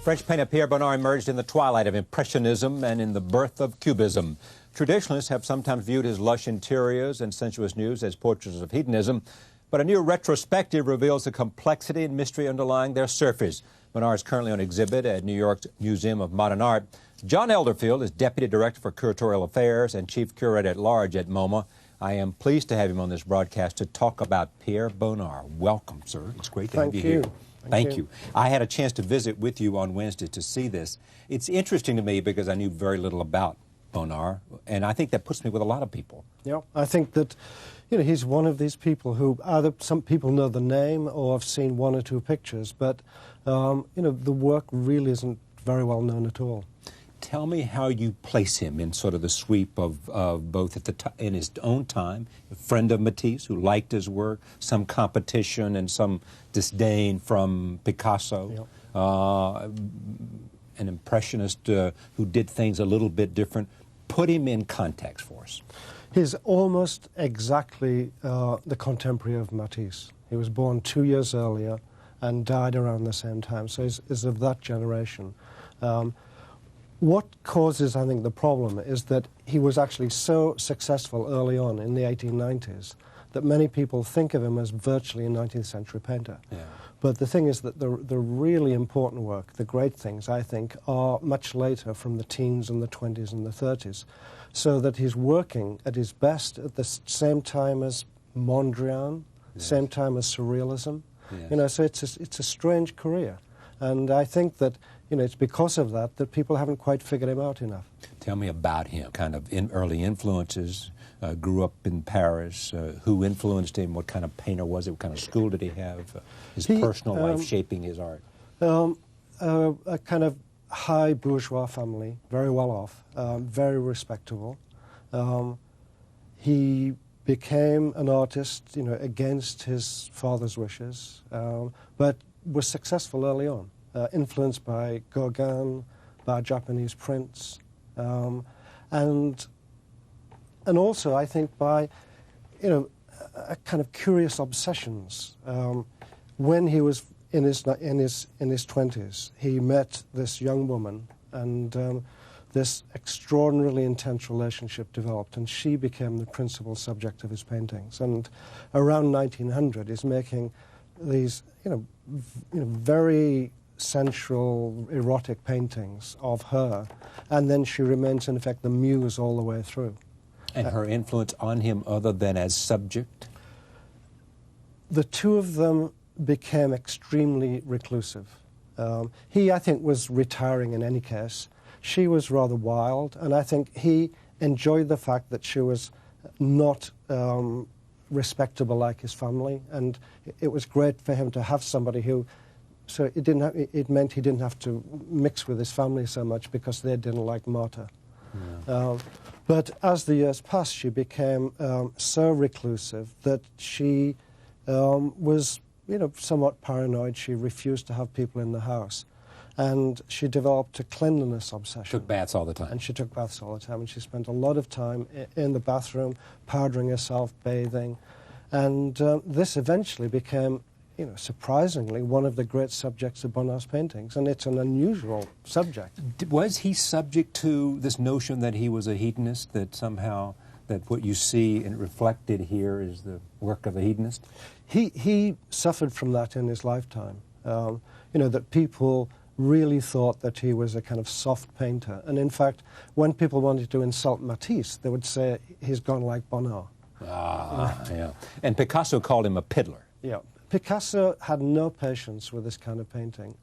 French painter Pierre Bonnard emerged in the twilight of Impressionism and in the birth of Cubism. Traditionalists have sometimes viewed his lush interiors and sensuous nudes as portraits of hedonism, but a new retrospective reveals the complexity and mystery underlying their surface. Bonnard is currently on exhibit at New York's Museum of Modern Art. John Elderfield is Deputy Director for Curatorial Affairs and Chief Curator at Large at MoMA. I am pleased to have him on this broadcast to talk about Pierre Bonnard. Welcome, sir. It's great to have you here. Thank you. I had a chance to visit with you on Wednesday to see this. It's interesting to me because I knew very little about Bonnard, and I think that puts me with a lot of people. Yeah, I think that, he's one of these people who either some people know the name or have seen one or two pictures, but, the work really isn't very well known at all. Tell me how you place him in sort of the sweep of both in his own time, a friend of Matisse who liked his work, some competition and some disdain from Picasso, an impressionist who did things a little bit different. Put him in context for us. He's almost exactly the contemporary of Matisse. He was born 2 years earlier and died around the same time, so he's of that generation. What causes, I think, the problem is that he was actually so successful early on in the 1890s that many people think of him as virtually a 19th century painter. Yeah. But the thing is that the really important work, the great things, I think, are much later, from the teens and the 20s and the 30s, so that he's working at his best at the same time as Mondrian, same time as Surrealism. Yes. So it's a strange career. And I think that, it's because of that that people haven't quite figured him out enough. Tell me about him, kind of early influences, grew up in Paris, who influenced him, what kind of painter was he, what kind of school did he have, his personal life shaping his art? A kind of high bourgeois family, very well off, very respectable. He became an artist, against his father's wishes, but was successful early on. Influenced by Gauguin, by Japanese prints, and also I think by, a kind of curious obsessions. When he was in his 20s, he met this young woman, and this extraordinarily intense relationship developed, and she became the principal subject of his paintings. And around 1900, he's making these, very sensual, erotic paintings of her, and then she remains, in effect, the muse all the way through. And her influence on him other than as subject? The two of them became extremely reclusive. He, I think, was retiring in any case. She was rather wild, and I think he enjoyed the fact that she was not respectable like his family, and it was great for him to have somebody who, so it meant he didn't have to mix with his family so much because they didn't like Martha. Yeah. But as the years passed, she became so reclusive that she was, somewhat paranoid. She refused to have people in the house. And she developed a cleanliness obsession. Took baths all the time. And she took baths all the time. And she spent a lot of time in the bathroom, powdering herself, bathing. And this eventually became, surprisingly, one of the great subjects of Bonnard's paintings. And it's an unusual subject. Was he subject to this notion that he was a hedonist, that somehow that what you see and reflected here is the work of a hedonist? He suffered from that in his lifetime. That people really thought that he was a kind of soft painter. And in fact, when people wanted to insult Matisse, they would say he's gone like Bonnard. Yeah. And Picasso called him a piddler. Yeah. Picasso had no patience with this kind of painting.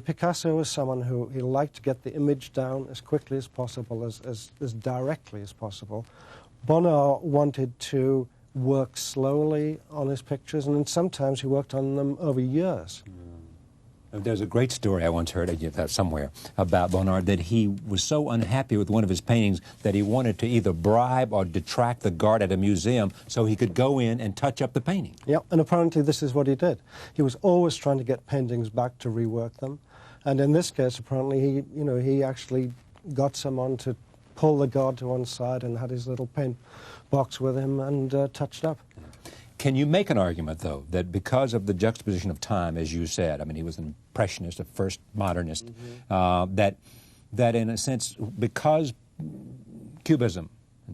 Picasso was someone who he liked to get the image down as quickly as possible, as directly as possible. Bonnard wanted to work slowly on his pictures, and sometimes he worked on them over years. There's a great story I once heard somewhere about Bonnard, that he was so unhappy with one of his paintings that he wanted to either bribe or detract the guard at a museum so he could go in and touch up the painting. Yeah, and apparently this is what he did. He was always trying to get paintings back to rework them. And in this case, apparently, he actually got someone to pull the guard to one side and had his little paint box with him and touched up. Can you make an argument, though, that because of the juxtaposition of time, as you said, I mean, he was an impressionist, a first modernist, that in a sense, because Cubism,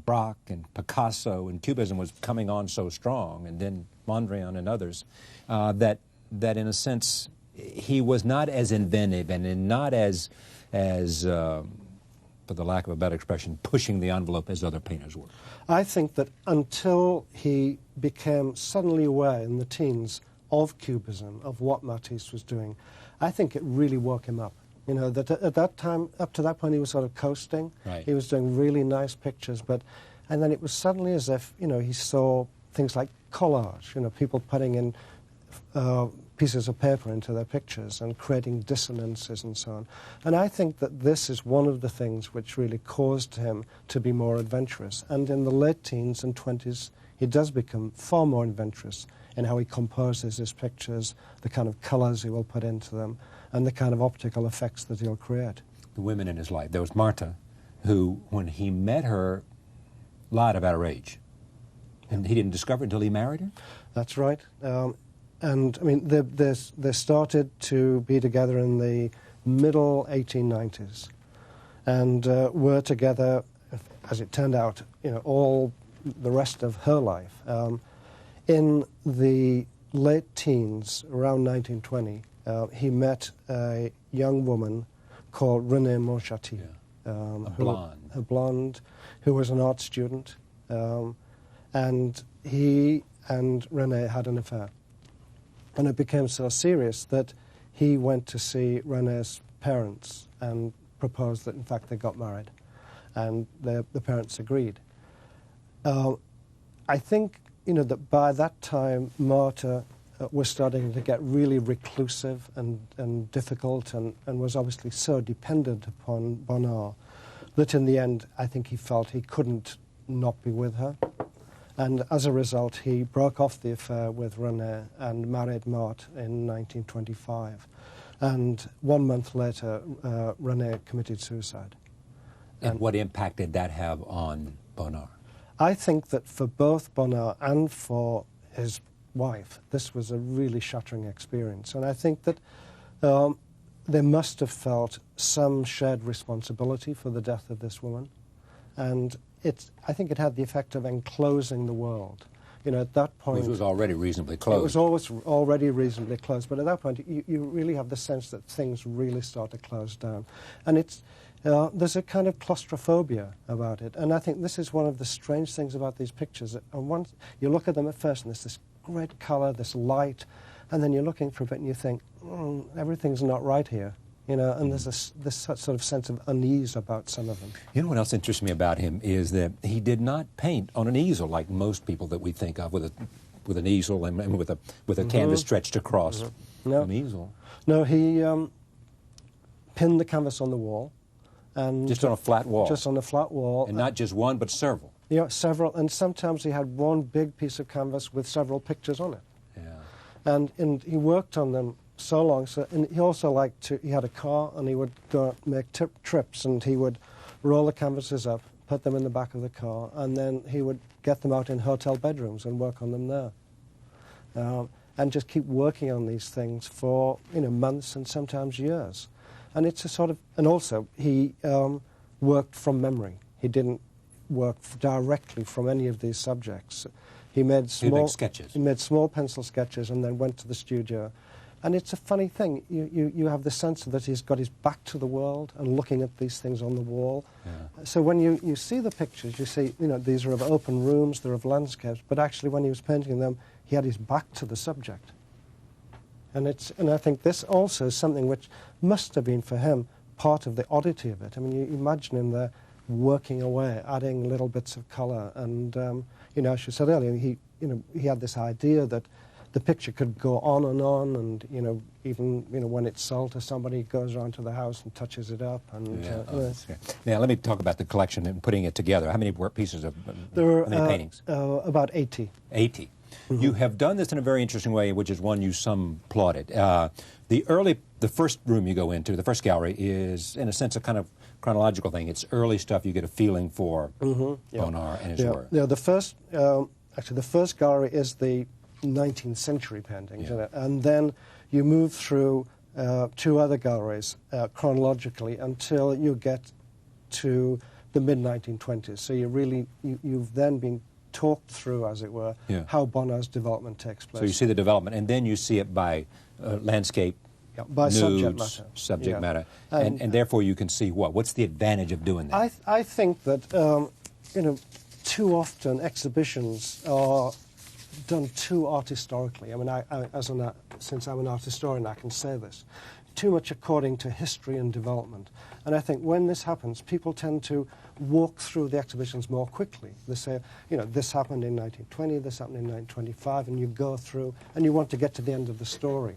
Braque and Picasso and Cubism was coming on so strong, and then Mondrian and others, that in a sense, he was not as inventive and not as for the lack of a better expression, pushing the envelope as other painters were? I think that until he became suddenly aware in the teens of Cubism, of what Matisse was doing, I think it really woke him up. You know, that at that time, up to that point, he was sort of coasting. Right. He was doing really nice pictures, and then it was suddenly as if, you know, he saw things like collage, you know, people putting in pieces of paper into their pictures and creating dissonances and so on. And I think that this is one of the things which really caused him to be more adventurous. And in the late teens and 20s, he does become far more adventurous in how he composes his pictures, the kind of colours he will put into them, and the kind of optical effects that he'll create. The women in his life. There was Martha, who, when he met her, lied about her age. And he didn't discover it until he married her? That's right. And, I mean, they started to be together in the middle 1890s and were together, as it turned out, you know, all the rest of her life. In the late teens, around 1920, he met a young woman called Renée Montchaty. A blonde, who was an art student. And he and Renée had an affair. And it became so serious that he went to see Renée's parents and proposed that, in fact, they got married. And the parents agreed. I think, you know, that by that time, Martha was starting to get really reclusive and difficult and was obviously so dependent upon Bonnard that in the end, I think he felt he couldn't not be with her. And as a result, he broke off the affair with Renée and married Marthe in 1925. And 1 month later, Renée committed suicide. And what impact did that have on Bonnard? I think that for both Bonnard and for his wife, this was a really shattering experience. And I think that they must have felt some shared responsibility for the death of this woman. And I think it had the effect of enclosing the world. You know, at that point... It was already reasonably closed. It was always already reasonably closed, but at that point you really have the sense that things really start to close down. And there's a kind of claustrophobia about it. And I think this is one of the strange things about these pictures. And once you look at them at first, and there's this great colour, this light, and then you're looking for a bit and you think, everything's not right here. You know, and there's this sort of sense of unease about some of them. You know what else interests me about him is that he did not paint on an easel like most people that we think of with an easel and with a canvas stretched across an easel. No, he pinned the canvas on the wall, and just on a flat wall. Just on a flat wall, and not just one, but several. Yeah, several, and sometimes he had one big piece of canvas with several pictures on it. Yeah, and he worked on them so long. And he also liked to, he had a car and he would go make trips and he would roll the canvases up, put them in the back of the car, and then he would get them out in hotel bedrooms and work on them there. And just keep working on these things for, you know, months and sometimes years. And it's a sort of, and also he worked from memory. He didn't work directly from any of these subjects. He made small sketches. He made small pencil sketches and then went to the studio. And it's a funny thing. You have the sense that he's got his back to the world and looking at these things on the wall. Yeah. So when you see the pictures, you see, you know, these are of open rooms, they're of landscapes, but actually when he was painting them, he had his back to the subject. And I think this also is something which must have been for him part of the oddity of it. I mean, you imagine him there working away, adding little bits of colour, and you know, as you said earlier, he had this idea that the picture could go on, and you know, even when it's sold to somebody, he goes around to the house and touches it up. And now, let me talk about the collection and putting it together. How many pieces of how many paintings? About 80. 80. Mm-hmm. You have done this in a very interesting way, which is one you some applauded. The first room you go into, the first gallery, is in a sense a kind of chronological thing. It's early stuff. You get a feeling for Bonnard and his work. Yeah, the first actually the first gallery is the 19th century paintings, Yeah. and then you move through 2 other galleries chronologically until you get to the mid-1920s. So you've then been talked through, as it were, Yeah. how Bonnard's development takes place. So you see the development, and then you see it by landscape, by nudes, subject matter. subject Yeah. matter. And therefore you can see what? What's the advantage of doing that? I think that, too often exhibitions are done too art historically. I mean, since I'm an art historian, I can say this. Too much according to history and development. And I think when this happens, people tend to walk through the exhibitions more quickly. They say, this happened in 1920, this happened in 1925, and you go through, and you want to get to the end of the story.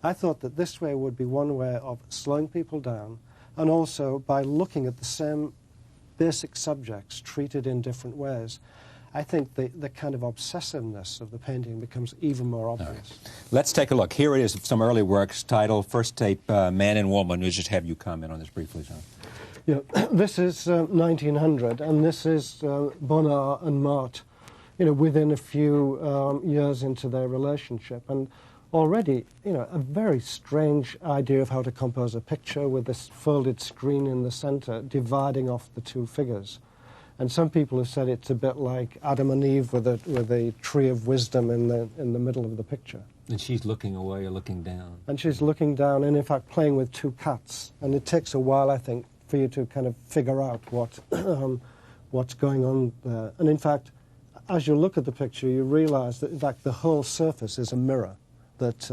I thought that this way would be one way of slowing people down, and also by looking at the same basic subjects treated in different ways, I think the kind of obsessiveness of the painting becomes even more obvious. Right. Let's take a look. Here it is, some early works titled First Tape, Man and Woman. We'll just have you comment on this briefly, John. Yeah, this is 1900, and this is Bonnard and Mart, within a few years into their relationship. And already, a very strange idea of how to compose a picture with this folded screen in the center dividing off the 2 figures. And some people have said it's a bit like Adam and Eve with a tree of wisdom in the middle of the picture. And she's looking away or looking down. And she's looking down and, in fact, playing with 2 cats. And it takes a while, I think, for you to kind of figure out what's going on there. And, in fact, as you look at the picture, you realize that, in fact, the whole surface is a mirror, that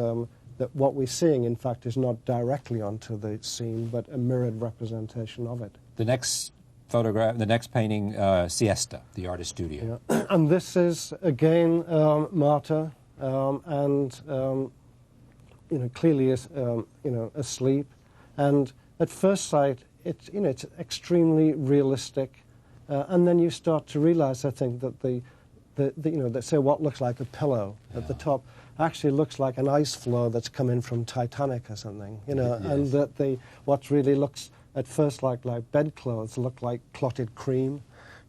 what we're seeing, in fact, is not directly onto the scene, but a mirrored representation of it. The next photograph, the next painting, Siesta, the artist studio. Yeah. And this is, again, Marta, and, clearly is, asleep. And at first sight, it's extremely realistic. And then you start to realize, I think, that that say what looks like a pillow at the top actually looks like an ice floe that's come in from Titanic or something, Yes. and that what really looks at first like bedclothes look like clotted cream,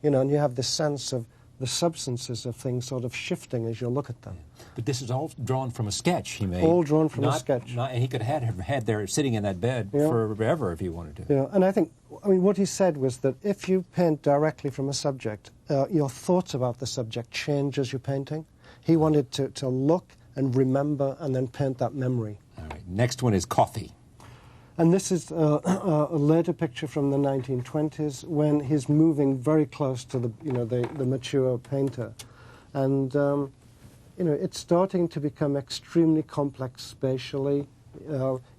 and you have this sense of the substances of things sort of shifting as you look at them. But this is all drawn from a sketch he made. All drawn from a sketch. And he could have had there sitting in that bed forever if he wanted to. Yeah, and I think, what he said was that if you paint directly from a subject, your thoughts about the subject change as you're painting. He wanted to look and remember and then paint that memory. All right. Next one is Coffee. And this is a later picture from the 1920s when he's moving very close to the mature painter. And, it's starting to become extremely complex spatially.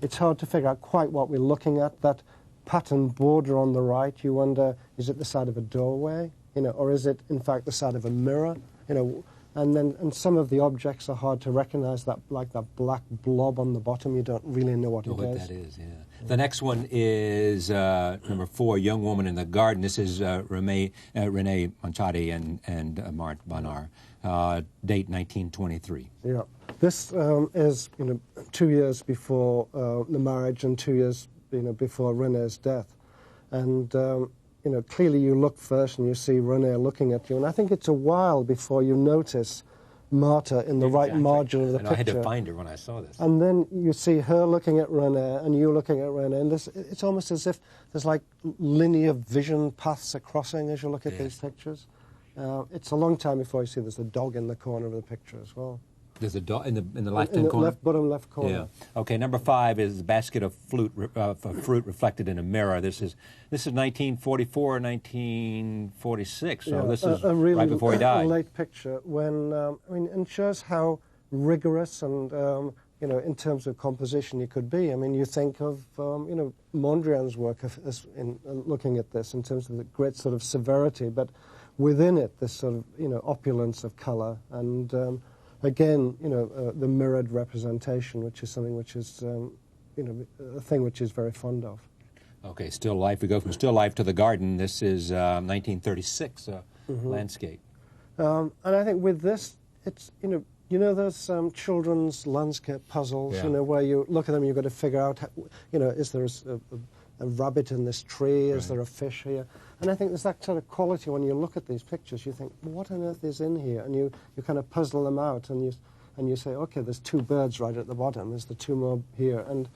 It's hard to figure out quite what we're looking at. That pattern border on the right, you wonder, is it the side of a doorway? Or is it, in fact, the side of a mirror? And some of the objects are hard to recognize, that black blob on the bottom. You don't really know what it is. What that is, yeah. The next one is number 4, Young Woman in the Garden. This is Renee Manchadi and Mart Bonnard. Date 1923. Yeah. This is 2 years before the marriage and 2 years before Renee's death. And clearly you look first and you see Renee looking at you. And I think it's a while before you notice Marta in the right margin of the picture. I had to find her when I saw this. And then you see her looking at Renee and you looking at Renee. And it's almost as if there's like linear vision paths are crossing as you look at these pictures. It's a long time before you see there's a dog in the corner of the picture as well. There's a dog in the left-hand corner? Bottom left corner. Yeah. Okay, number 5 is a basket of fruit reflected in a mirror. This is 1944, 1946, so this is really right before he died. A late picture when, and shows how rigorous and, in terms of composition he could be. I mean, you think of, Mondrian's work in looking at this in terms of the great sort of severity, but within it, this sort of, opulence of color and, again, the mirrored representation, which is something which is, a thing which is very fond of. Okay, still life. We go from still life to the garden. This is 1936 landscape. And I think with this, it's, those children's landscape puzzles, where you look at them, you've got to figure out, is there a rabbit in this tree? Is Right. there a fish here? And I think there's that sort of quality when you look at these pictures. You think, what on earth is in here? And you kind of puzzle them out, and you say, okay, there's two birds right at the bottom. There's the two more here. And,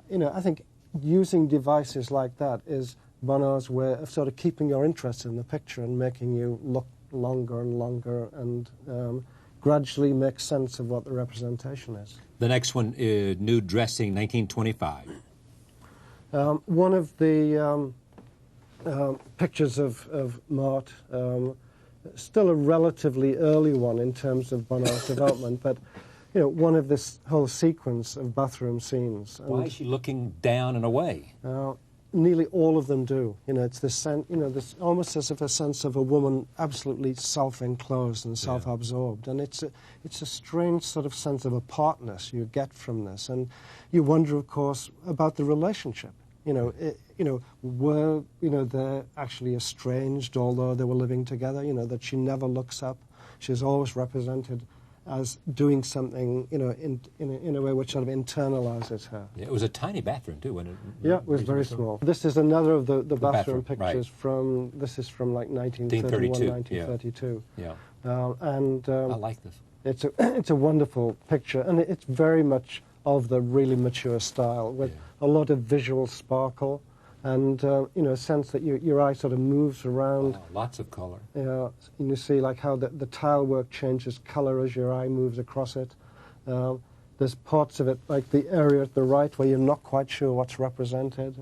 you know, I think using devices like that is Bonnard's way of sort of keeping your interest in the picture and making you look longer and longer and gradually make sense of what the representation is. The next one is Nude Dressing, 1925. One of the pictures of Mart, still a relatively early one in terms of Bonnard's development, but you know, one of this whole sequence of bathroom scenes. And, Why is she looking down and away? nearly all of them do. You know, it's this sense, you know, this almost as if a sense of a woman absolutely self-enclosed and self-absorbed, and it's a strange sort of sense of apartness you get from this, and you wonder, of course, about the relationship. You know, were they're actually estranged, although they were living together. You know, that she never looks up. She's always represented as doing something, you know, in a way which sort of internalizes her. Yeah, it was a tiny bathroom too, wasn't it? Yeah, it was very small. This is another of the bathroom pictures right. from, this is from like 1931, 1932. Yeah. I like this. It's a wonderful picture, and it's very much of the really mature style, with a lot of visual sparkle, and you know, a sense that your eye sort of moves around. Lots of color. And you see like how the tile work changes color as your eye moves across it. There's parts of it, like the area at the right, where you're not quite sure what's represented,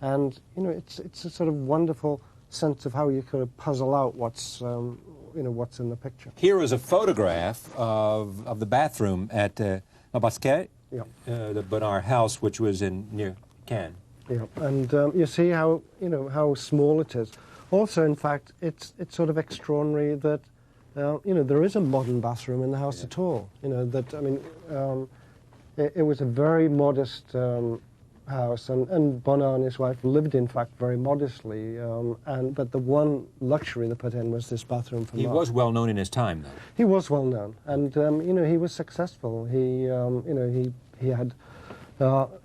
and you know, it's a sort of wonderful sense of how you kind of puzzle out what's what's in the picture. Here is a photograph of the bathroom at La Basquette, the Bonnard house, which was near Cannes. Yeah, and you see how how small it is. Also, in fact, it's sort of extraordinary that there is a modern bathroom in the house at all. You know that, I mean, it was a very modest house, and Bonnard and his wife lived, in fact, very modestly. But the one luxury they put in was this bathroom for He was well known in his time, though. He was well known, and he was successful. He had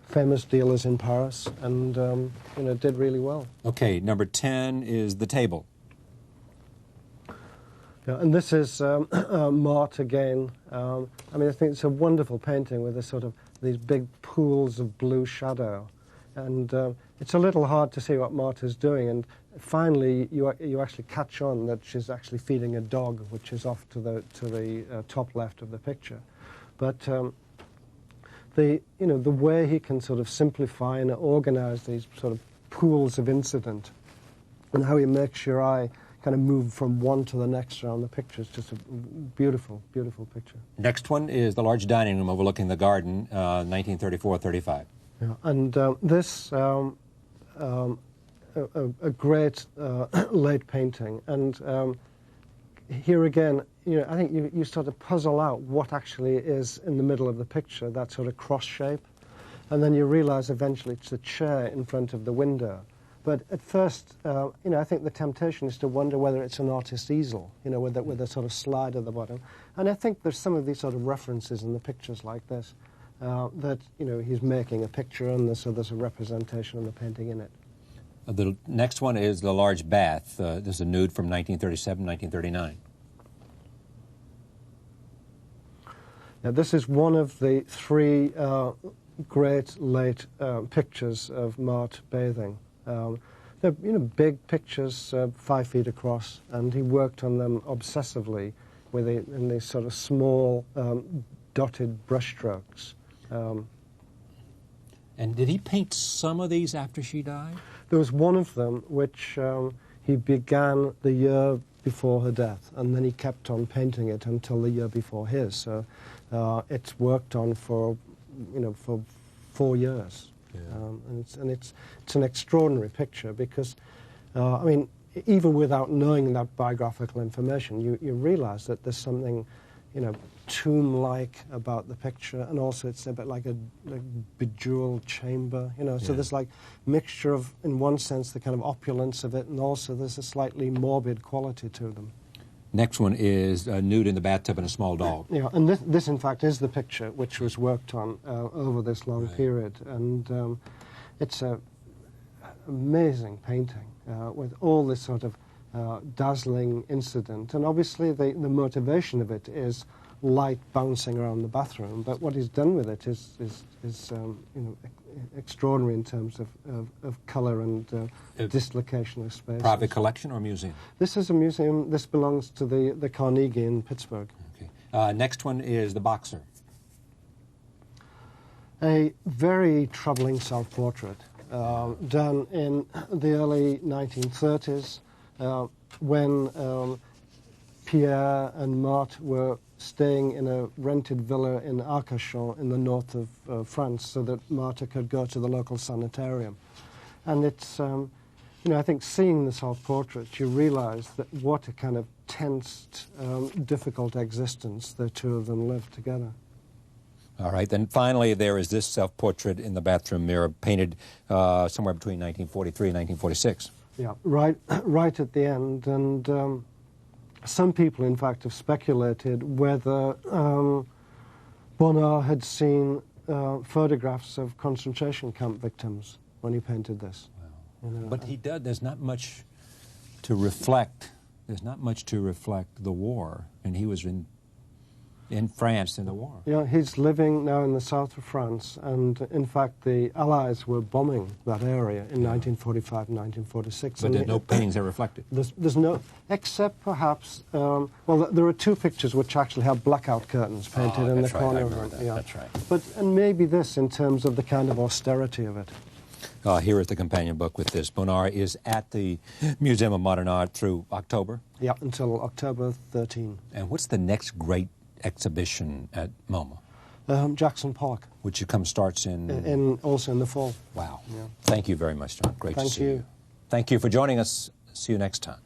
famous dealers in Paris, and did really well. Okay, number 10 is the table. Yeah, and this is Mart again. I mean, I think it's a wonderful painting with these big pools of blue shadow, and it's a little hard to see what Mart is doing. And finally, you actually catch on that she's actually feeding a dog, which is off to the top left of the picture. But the way he can sort of simplify and organize these sort of pools of incident, and how he makes your eye kind of move from one to the next around the picture is just a beautiful, beautiful picture. Next one is the large dining room overlooking the garden, 1934-35. Yeah, and this a great late painting, and here again, I think you sort of puzzle out what actually is in the middle of the picture, that sort of cross shape, and then you realize eventually it's a chair in front of the window. But at first, I think the temptation is to wonder whether it's an artist's easel, with a sort of slide at the bottom. And I think there's some of these sort of references in the pictures like this, that, he's making a picture, and so there's a representation of the painting in it. The next one is the large bath. This is a nude from 1937, 1939. Now, this is one of the three great late pictures of Mart bathing. They're big pictures, 5 feet across, and he worked on them obsessively in these sort of small dotted brushstrokes. And did he paint some of these after she died? There was one of them which he began the year before her death, and then he kept on painting it until the year before his. So it's worked on for 4 years. Yeah. And it's an extraordinary picture because, I mean, even without knowing that biographical information, you realize that there's something, tomb-like about the picture, and also it's a bit like a bejeweled chamber, so there's like mixture of, in one sense, the kind of opulence of it, and also there's a slightly morbid quality to them. Next one is a nude in the bathtub and a small dog. Yeah, and this in fact is the picture which was worked on over this long period, and it's a amazing painting with all this sort of dazzling incident. And obviously the motivation of it is light bouncing around the bathroom, but what he's done with it is you know, extraordinary in terms of colour and dislocation of space. Private collection or museum? This is a museum. This belongs to the Carnegie in Pittsburgh. Okay. Next one is The Boxer. A very troubling self-portrait done in the early 1930s when Pierre and Marthe were staying in a rented villa in Arcachon in the north of France so that Marthe could go to the local sanitarium. And it's, you know, I think seeing the self-portrait, you realise that what a kind of tensed, difficult existence the two of them lived together. All right, then finally there is this self-portrait in the bathroom mirror painted somewhere between 1943 and 1946. Yeah, right at the end, and some people, in fact, have speculated whether Bonnard had seen photographs of concentration camp victims when he painted this. Wow. You know, but he does. There's not much to reflect. There's not much to reflect the war, and he was in France in the war. Yeah, he's living now in the south of France, and in fact the Allies were bombing that area in 1945 and 1946. But there's no paintings that reflect it. There's no, except perhaps, well, there are two pictures which actually have blackout curtains painted in the corner of it. Yeah. That's right. But, and maybe this in terms of the kind of austerity of it. Here is the companion book with this. Bonnard is at the Museum of Modern Art through October? Yeah, until October 13. And what's the next great exhibition at MoMA? Jackson Park. Which starts in... also in the fall. Wow. Yeah. Thank you very much, John. Great to see you. Thank you. Thank you for joining us. See you next time.